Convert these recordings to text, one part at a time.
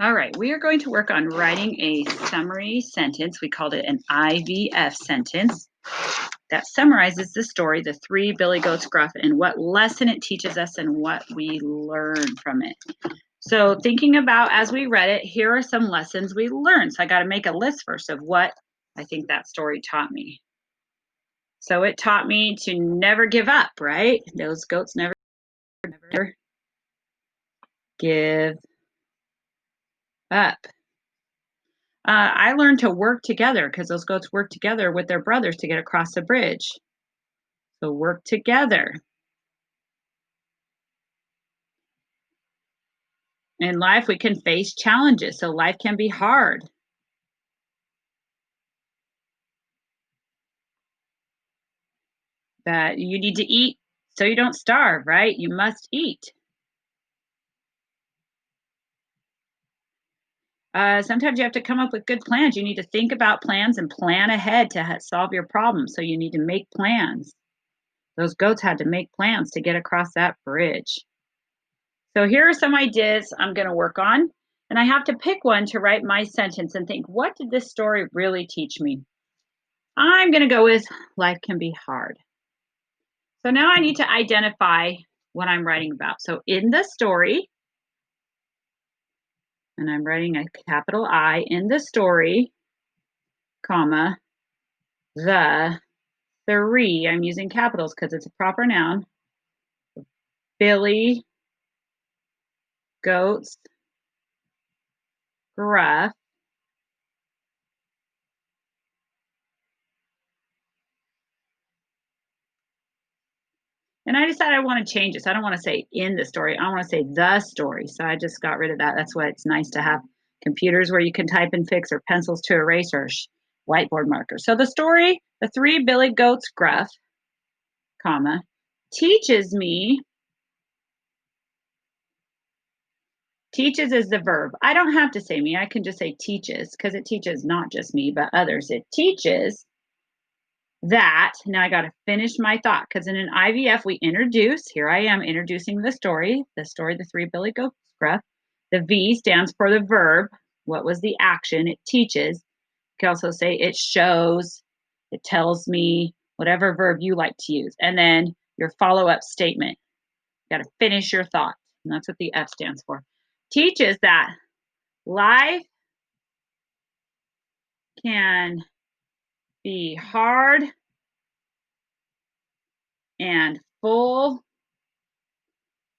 All right, we are going to work on writing a summary sentence. We called it an IVF sentence that summarizes the story, The Three Billy Goats Gruff, and what lesson it teaches us and what we learn from it. So thinking about as we read it, here are some lessons we learned. So I got to make a list first of what I think that story taught me. So it taught me to never give up, right? Those goats never give up. I learned to work together because those goats work together with their brothers to get across the bridge. So work together. In life, we can face challenges, so life can be hard. That you need to eat so you don't starve, right? You must eat. Sometimes you have to come up with good plans. You need to think about plans and plan ahead to solve your problem. So you need to make plans. Those goats had to make plans to get across that bridge. So here are some ideas I'm going to work on. And I have to pick one to write my sentence and think, what did this story really teach me? I'm going to go with life can be hard. So now I need to identify what I'm writing about. So in the story, and I'm writing a capital I, in the story, comma, the three, I'm using capitals because it's a proper noun, Billy Goats Gruff and I decided I want to change it. So I don't want to say in the story. I want to say the story. So I just got rid of that. That's why it's nice to have computers where you can type and fix or pencils to erase or whiteboard markers. So the story, The Three Billy Goats Gruff, comma, teaches me. Teaches is the verb. I don't have to say me. I can just say teaches because it teaches not just me, but others. It teaches that. Now I got to finish my thought because in an IVF, we introduce, here I am introducing the story, The Three Billy Goats Gruff. The V stands for the verb. What was the action? It teaches. You can also say it shows, it tells me, whatever verb you like to use. And then your follow-up statement. You got to finish your thought. And that's what the F stands for. Teaches that life can be hard and full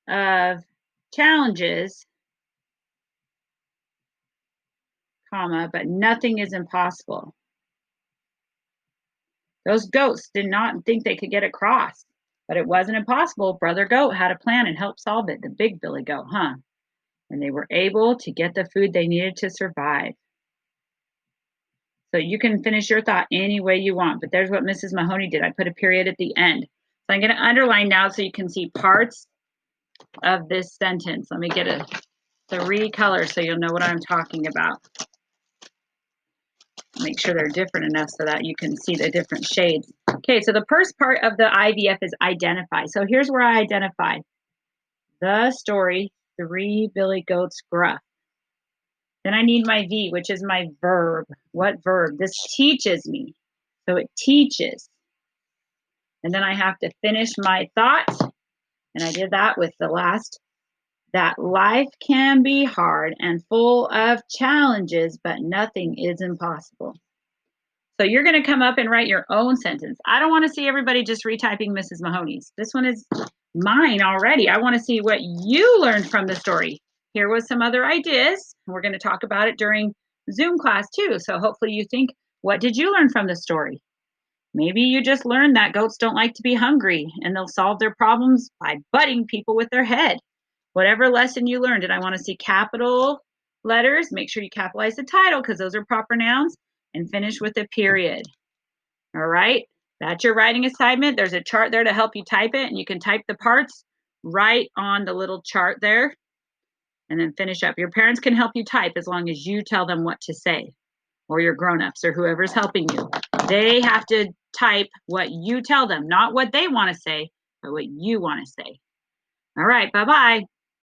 of challenges, comma, but nothing is impossible. Those goats did not think they could get across, but it wasn't impossible. Brother Goat had a plan and helped solve it, the big Billy Goat, huh? And they were able to get the food they needed to survive. So you can finish your thought any way you want, but there's what Mrs. Mahoney did. I put a period at the end. So I'm going to underline now so you can see parts of this sentence. Let me get a 3 colors so you'll know what I'm talking about. Make sure they're different enough so that you can see the different shades. Okay, so the first part of the IVF is identify. So here's where I identify. The story, Three Billy Goats Gruff. Then I need my V, which is my verb. What verb? This teaches me. So it teaches. And then I have to finish my thought. And I did that with the last. That life can be hard and full of challenges, but nothing is impossible. So you're going to come up and write your own sentence. I don't want to see everybody just retyping Mrs. Mahoney's. This one is mine already. I want to see what you learned from the story. Here was some other ideas. We're going to talk about it during Zoom class too. So hopefully you think, what did you learn from the story? Maybe you just learned that goats don't like to be hungry and they'll solve their problems by butting people with their head. Whatever lesson you learned, and I want to see capital letters. Make sure you capitalize the title because those are proper nouns, and finish with a period. All right, that's your writing assignment. There's a chart there to help you type it, and you can type the parts right on the little chart there, and then finish up. Your parents can help you type as long as you tell them what to say, or your grown-ups or whoever's helping you. They have to type what you tell them, not what they want to say, but what you want to say. All right, bye-bye.